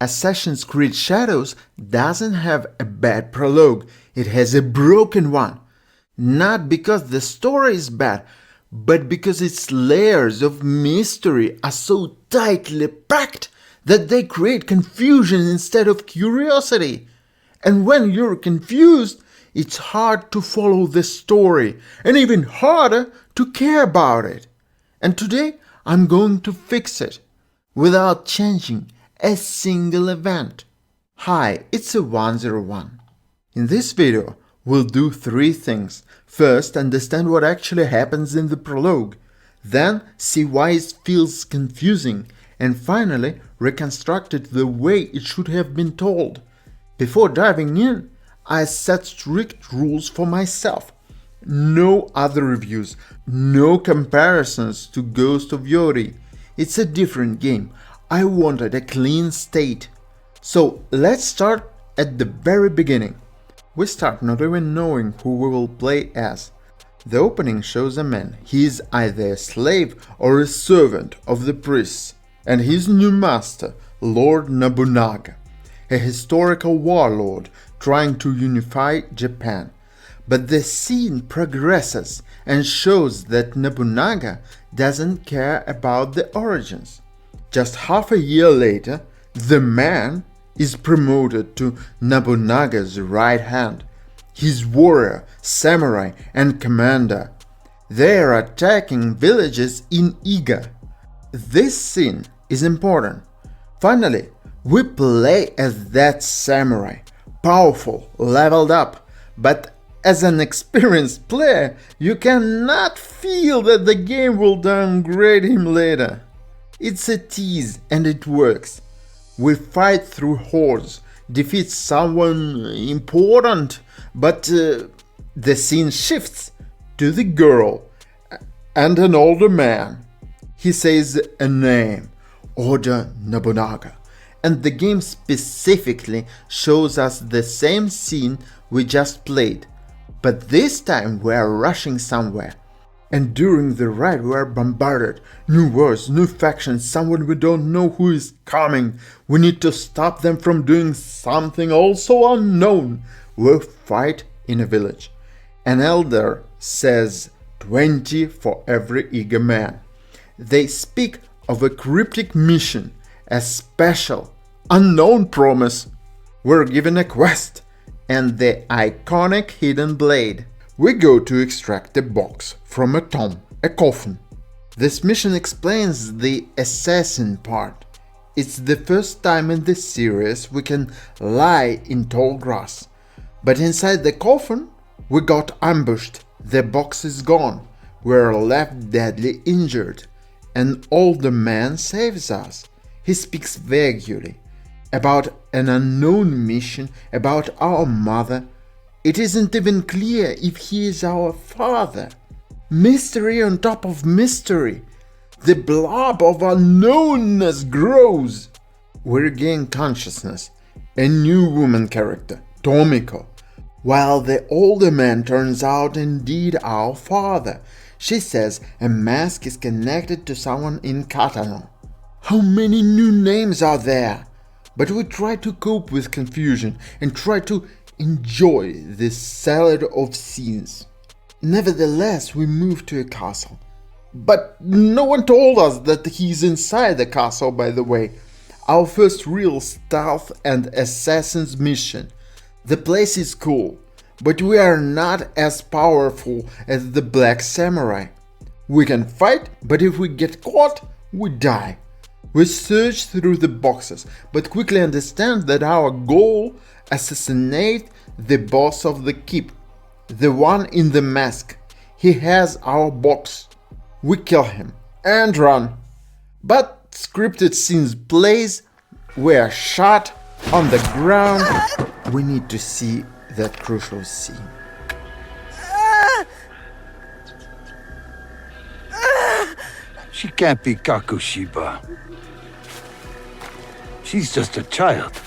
Assassin's Creed Shadows doesn't have a bad prologue, it has a broken one. Not because the story is bad, but because its layers of mystery are so tightly packed that they create confusion instead of curiosity. And when you're confused, it's hard to follow the story, and even harder to care about it. And today, I'm going to fix it, without changing a single event. Hi, it's a 101. In this video, we'll do 3 things. First, understand what actually happens in the prologue. Then, see why it feels confusing. And finally, reconstruct it the way it should have been told. Before diving in, I set strict rules for myself. No other reviews, no comparisons to Ghost of Yotei. It's a different game. I wanted a clean state. So let's start at the very beginning. We start not even knowing who we will play as. The opening shows a man. He is either a slave or a servant of the priests, and his new master, Lord Nobunaga, a historical warlord trying to unify Japan. But the scene progresses and shows that Nobunaga doesn't care about the origins. Just half a year later, the man is promoted to Nobunaga's right hand. He's warrior, samurai, and commander. They are attacking villages in Iga. This scene is important. Finally, we play as that samurai, powerful, leveled up, but as an experienced player, you cannot feel that the game will downgrade him later. It's a tease and it works. We fight through hordes, defeat someone important, but the scene shifts to the girl and an older man. He says a name, Oda Nobunaga, and the game specifically shows us the same scene we just played, but this time we are rushing somewhere. And during the ride we are bombarded. New wars, new factions, someone we don't know who is coming. We need to stop them from doing something also unknown. We fight in a village. An elder says 20 for every eager man. They speak of a cryptic mission, a special, unknown promise. We're given a quest and the iconic hidden blade. We go to extract a box from a tomb, a coffin. This mission explains the assassin part. It's the first time in this series we can lie in tall grass. But inside the coffin, we got ambushed. The box is gone. We're left deadly injured. An older man saves us. He speaks vaguely about an unknown mission, about our mother. It isn't even clear if he is our father. Mystery on top of mystery. The blob of unknownness grows. We regain consciousness. A new woman character, Tomiko. While the older man turns out indeed our father. She says a mask is connected to someone in Katano. How many new names are there? But we try to cope with confusion and try to enjoy this salad of scenes. Nevertheless, we move to a castle. But no one told us that he's inside the castle, by the way. Our first real stealth and assassin's mission. The place is cool, but we are not as powerful as the Black Samurai. We can fight, but if we get caught, we die. We search through the boxes, but quickly understand that our goal assassinate the boss of the keep, the one in the mask. He has our box. We kill him and run. But scripted scenes plays, we are shot on the ground. We need to see that crucial scene. She can't be Kakushiba. She's just a child.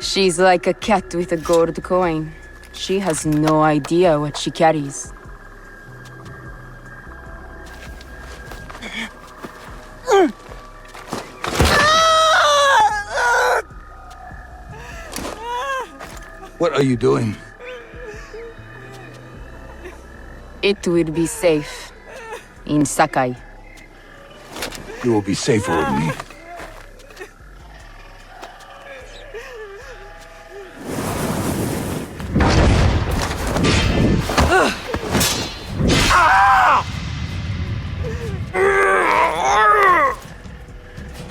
She's like a cat with a gold coin. She has no idea what she carries. What are you doing? It will be safe. In Sakai. You will be safer with me.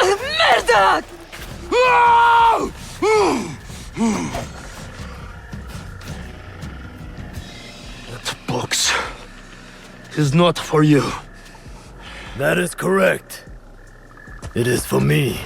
Merda! That box is not for you. That is correct. It is for me.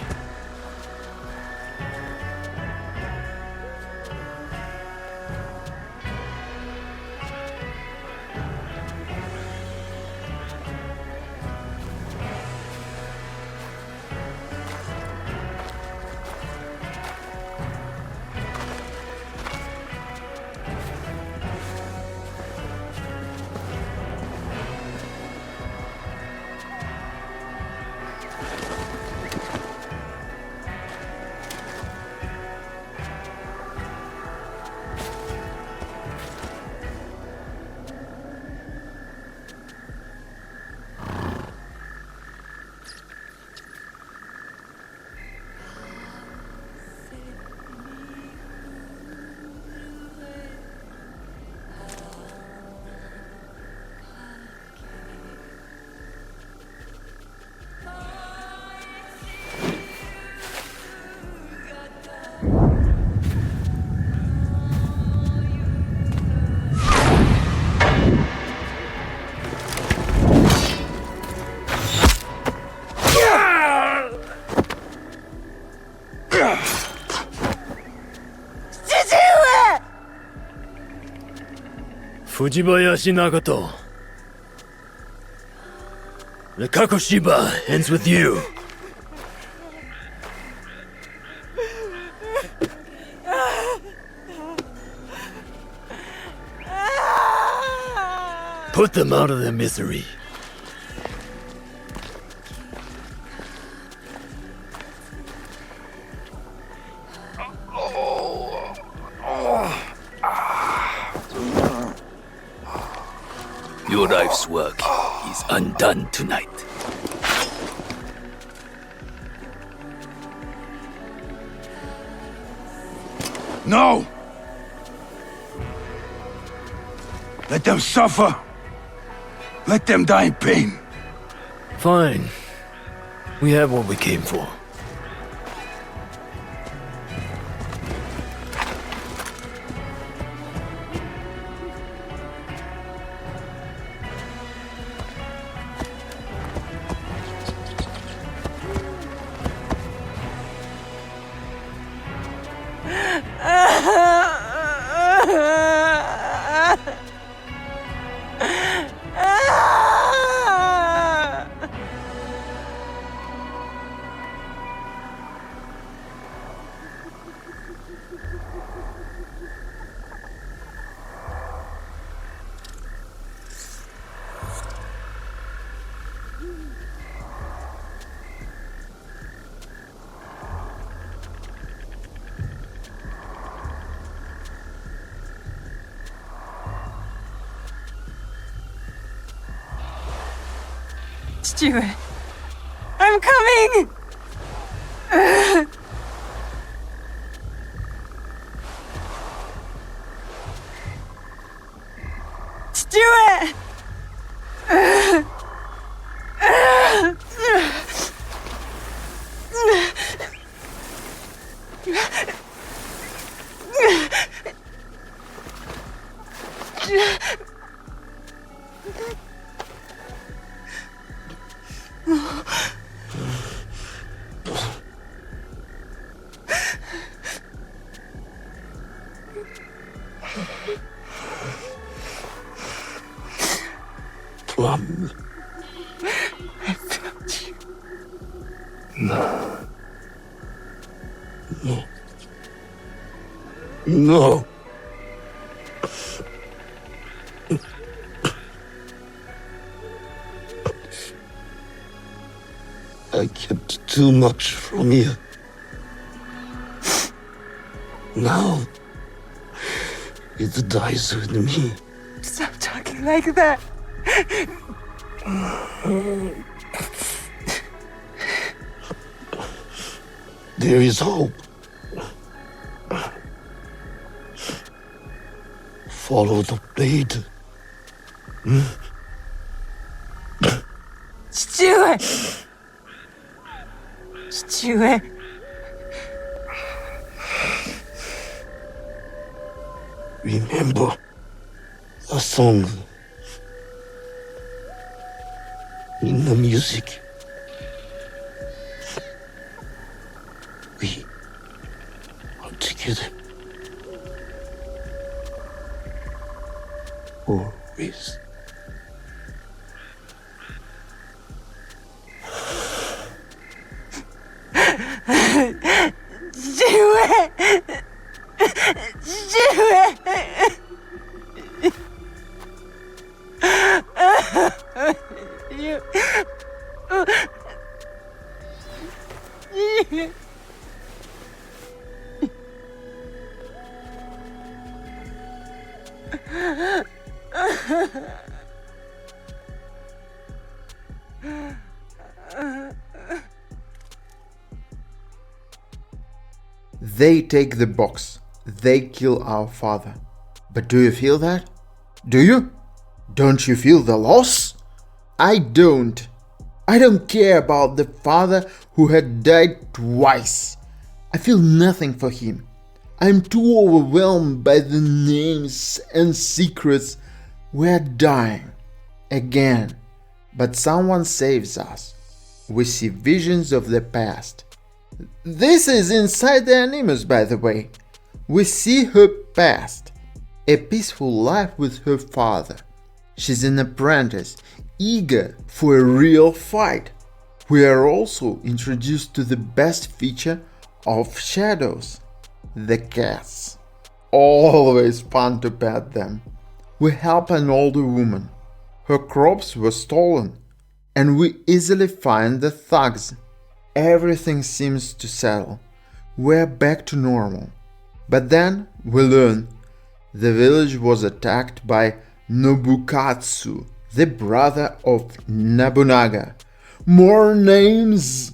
Fujibayashi Nagato. The Kakushiba ends with you. Put them out of their misery. Your life's work is undone tonight. No! Let them suffer. Let them die in pain. Fine. We have what we came for. Stuart, I'm coming! Stuart! Plum. I felt you. No. No. No. I kept too much from you. Now, It dies with me. Stop talking like that. There is hope. Follow the blade. Stuart! Stuart. Remember the song in the music. We are together. Always. Stuart! Stuart! You... They take the box. They kill our father. But do you feel that? Do you? Don't you feel the loss? I don't. I don't care about the father who had died twice. I feel nothing for him. I'm too overwhelmed by the names and secrets. We're dying. Again. But someone saves us. We see visions of the past. This is inside the Animus, by the way. We see her past. A peaceful life with her father. She's an apprentice, eager for a real fight. We are also introduced to the best feature of shadows, the cats. Always fun to pet them. We help an older woman. Her crops were stolen, and we easily find the thugs. Everything seems to settle. We're back to normal. But then we learn the village was attacked by Nobukatsu, the brother of Nobunaga. More names!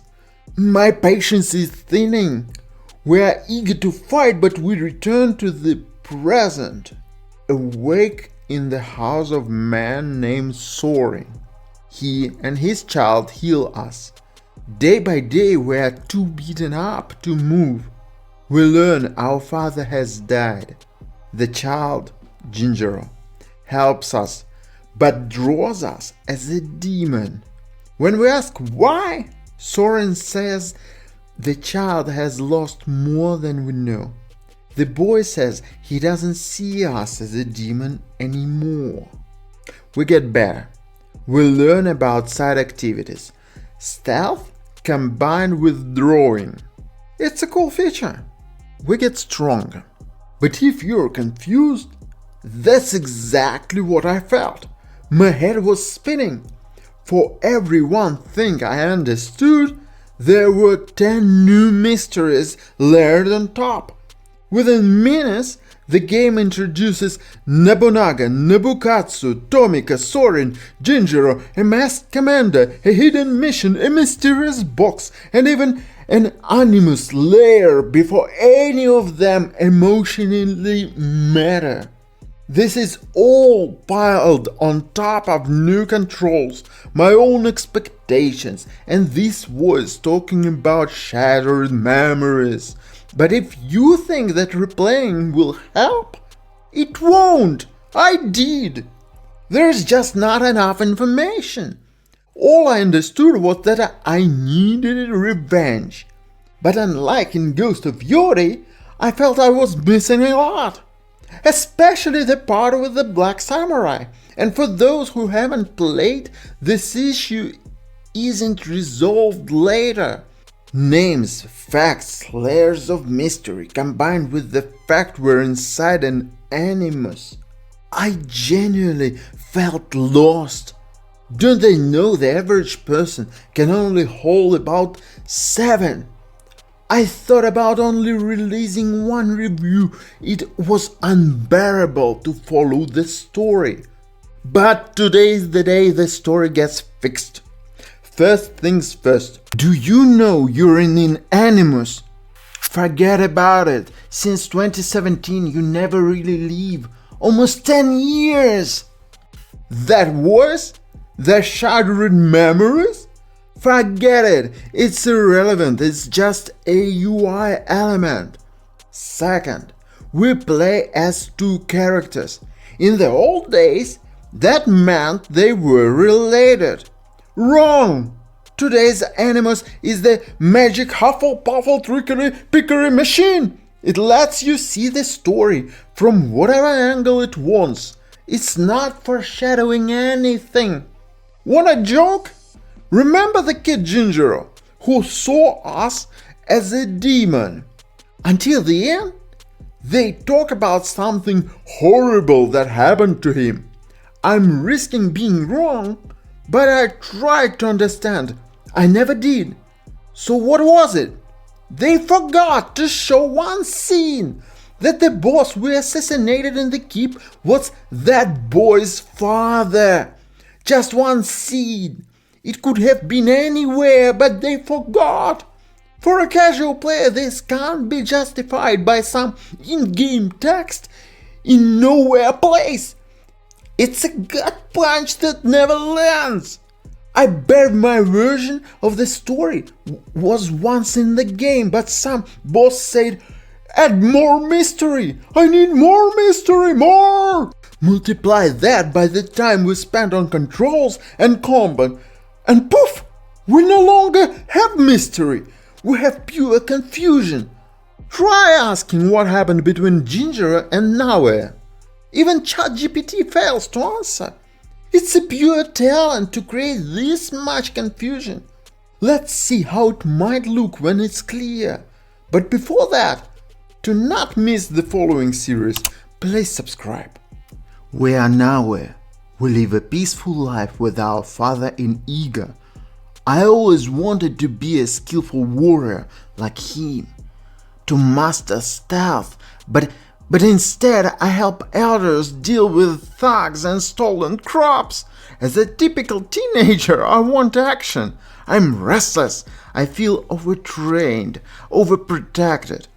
My patience is thinning. We are eager to fight, but we return to the present. Awake in the house of a man named Sorin. He and his child heal us. Day by day we are too beaten up to move. We learn our father has died. The child, Jinjiro, helps us, but draws us as a demon. When we ask why, Soren says the child has lost more than we know. The boy says he doesn't see us as a demon anymore. We get better. We learn about side activities. Stealth combined with drawing. It's a cool feature. We get stronger. But if you're confused, that's exactly what I felt. My head was spinning. For every one thing I understood, there were 10 new mysteries layered on top. Within minutes, the game introduces Nobunaga, Nobukatsu, Tomika, Sorin, Jinjiro, a masked commander, a hidden mission, a mysterious box, and even an animus layer before any of them emotionally matter. This is all piled on top of new controls, my own expectations, and this voice talking about shattered memories. But if you think that replaying will help, it won't. I did. There's just not enough information. All I understood was that I needed revenge. But unlike in Ghost of Yotei, I felt I was missing a lot. Especially the part with the Black Samurai. And for those who haven't played, this issue isn't resolved later. Names, facts, layers of mystery combined with the fact we're inside an animus. I genuinely felt lost. Don't they know the average person can only hold about 7 I thought about only releasing one review. It was unbearable to follow the story. But today is the day the story gets fixed. First things first, do you know you're in Animus? Forget about it. Since 2017 you never really leave. Almost 10 years! That voice? The shattered memories? Forget it, it's irrelevant, it's just a UI element. Second, we play as two characters. In the old days, that meant they were related. Wrong! Today's Animus is the magic huffle-puffle trickery-pickery machine. It lets you see the story from whatever angle it wants. It's not foreshadowing anything. Want a joke? Remember the kid Gingero, who saw us as a demon. Until the end, they talk about something horrible that happened to him. I'm risking being wrong, but I tried to understand. I never did. So what was it? They forgot to show one scene. That the boss we assassinated in the keep was that boy's father. Just one scene. It could have been anywhere, but they forgot. For a casual player, this can't be justified by some in-game text in nowhere place. It's a gut punch that never lands. I bet my version of the story was once in the game, but some boss said, "Add more mystery! I need more mystery, more!" Multiply that by the time we spent on controls and combat, and poof! We no longer have mystery. We have pure confusion. Try asking what happened between Ginger and Naue. Even ChatGPT fails to answer. It's a pure talent to create this much confusion. Let's see how it might look when it's clear. But before that, to not miss the following series, please subscribe. We are Naue. We live a peaceful life with our father in Iga. I always wanted to be a skillful warrior like him, to master stealth, but instead I help elders deal with thugs and stolen crops. As a typical teenager, I want action. I'm restless. I feel overtrained, overprotected.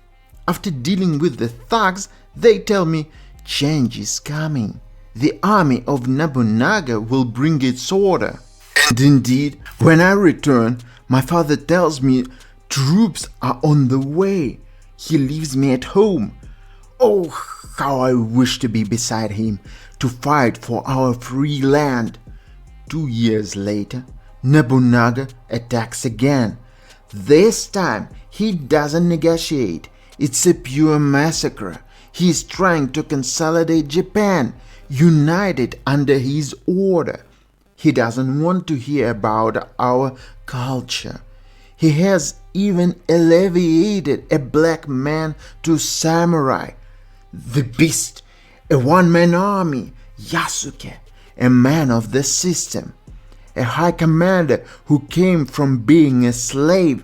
After dealing with the thugs, they tell me change is coming. The army of Nobunaga will bring its order. And indeed, when I return, my father tells me troops are on the way. He leaves me at home. Oh, how I wish to be beside him, to fight for our free land. 2 years later, Nobunaga attacks again. This time, he doesn't negotiate. It's a pure massacre. He is trying to consolidate Japan, united under his order. He doesn't want to hear about our culture. He has even elevated a black man to samurai. The beast, a one-man army, Yasuke, a man of the system, a high commander who came from being a slave.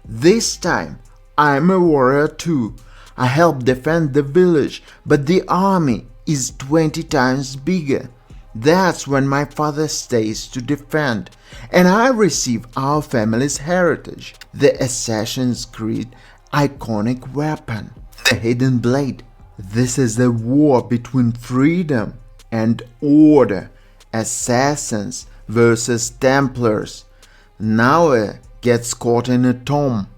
This time, I'm a warrior too. I help defend the village, but the army is 20 times bigger. That's when my father stays to defend, and I receive our family's heritage, the Assassin's Creed iconic weapon, the Hidden Blade. This is a war between freedom and order, assassins versus Templars. Naue gets caught in a tomb.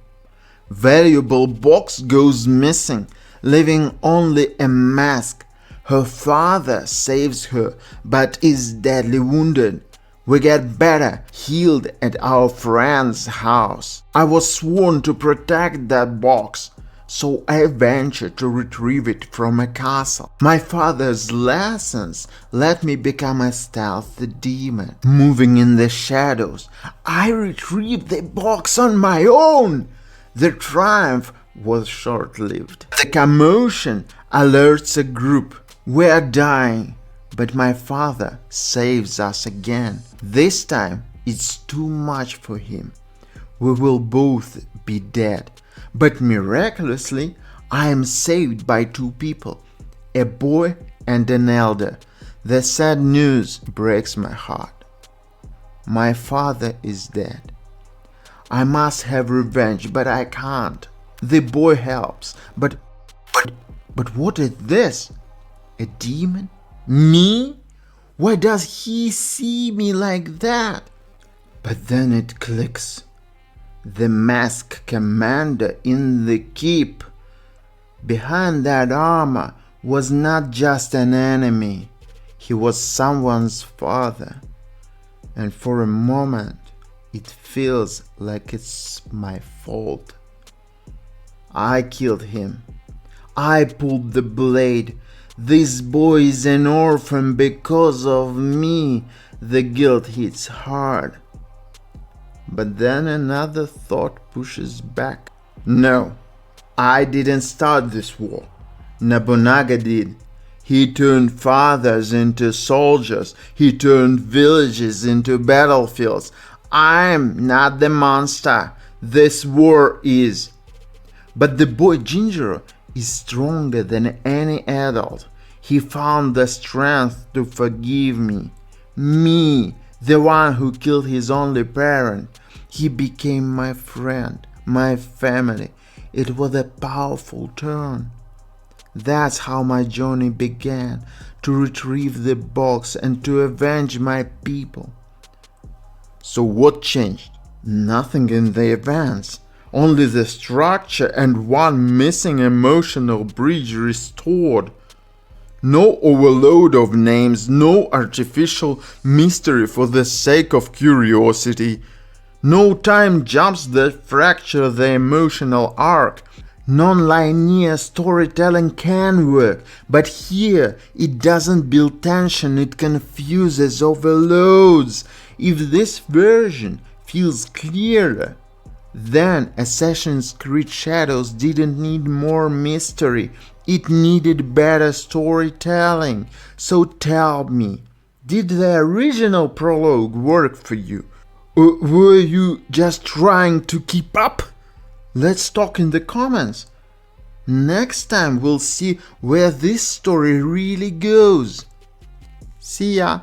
Valuable box goes missing, leaving only a mask. Her father saves her, but is deadly wounded. We get better, healed at our friend's house. I was sworn to protect that box, so I ventured to retrieve it from a castle. My father's lessons let me become a stealthy demon. Moving in the shadows, I retrieved the box on my own. The triumph was short-lived. The commotion alerts a group. We are dying, but my father saves us again. This time, it's too much for him. We will both be dead, But miraculously, I am saved by two people, a boy and an elder. The sad news breaks my heart. My father is dead. I must have revenge, but I can't. The boy helps, but what is this? A demon? Me? Why does he see me like that? But then it clicks. The masked commander in the keep. Behind that armor was not just an enemy. He was someone's father. And for a moment, it feels like it's my fault. I killed him. I pulled the blade. This boy is an orphan because of me. The guilt hits hard. But then another thought pushes back. No, I didn't start this war. Nobunaga did. He turned fathers into soldiers. He turned villages into battlefields. I'm not the monster. This war is. But the boy Jinjiro is stronger than any adult. He found the strength to forgive me. Me, the one who killed his only parent. He became my friend, my family. It was a powerful turn. That's how my journey began, to retrieve the box and to avenge my people. So what changed? Nothing in the events. Only the structure and one missing emotional bridge restored. No overload of names, no artificial mystery for the sake of curiosity. No time jumps that fracture the emotional arc. Non-linear storytelling can work, but here it doesn't build tension, it confuses, overloads. If this version feels clearer, then Assassin's Creed Shadows didn't need more mystery, it needed better storytelling. So tell me, did the original prologue work for you? Or were you just trying to keep up? Let's talk in the comments. Next time we'll see where this story really goes. See ya!